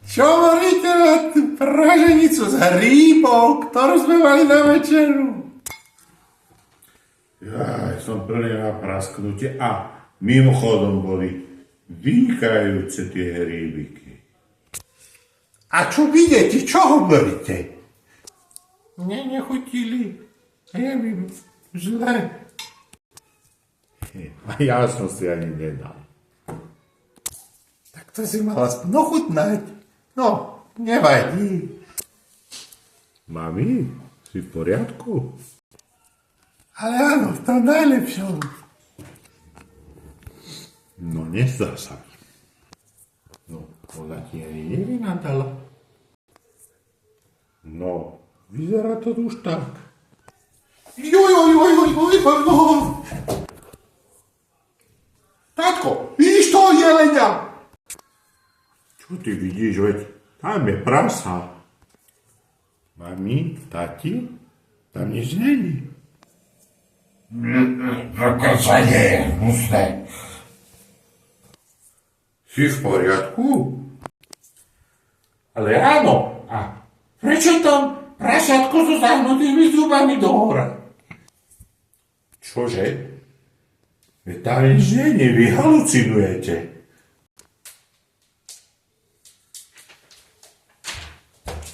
Čo hovoríte na tú praženicu z hríbov, ktorú sme mali na večeru? Ja som plný na prasknutie a mimochodom boli vynikajúce tie hríbiky. A čo vidíte, čo hovoríte? Mne nechutili. Neviem, zle. A ja som si ani nedal. Tak to si mal aspoň ochutnať. No, nevadí. Mami, si v poriadku? Ale áno, v tom najlepšom. No, nezdá sa. No, ona ti ani nevynadala. No, vyzerá to už tak. Joj. Tatko, vidíš toho jelenia? Čo ty vidíš, veď tam je prasa. Mami, tati, tam nič není. Čo nie je hnusné. Si v poriadku? Ale áno, a prečo tam prasiatko so zahnutými zubami do hora? Čože? Veď tam nič není, vy halucinujete.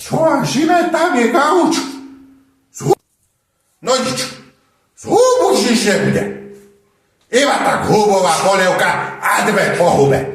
Čo a živé tam je gauč? No nič, zhub už nič nebude. Iba tak hubová polievka a dve po hube.